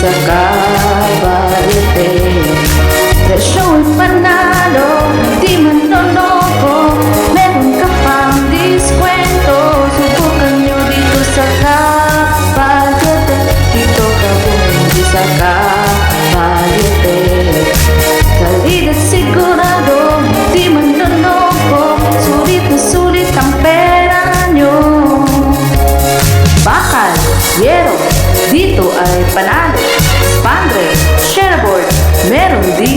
sa kabalite. Presyo'y panalo, di manloloko, meron ka pang diskwento. Subukan nyo dito sa kabalite. Dito ka bumili sa kabalite. Kalidad sigurado, di manloloko, sulit na sulit ang pera nyo. Bakal, yero, dito ay panalo. Spandrel, shareboard, meron din.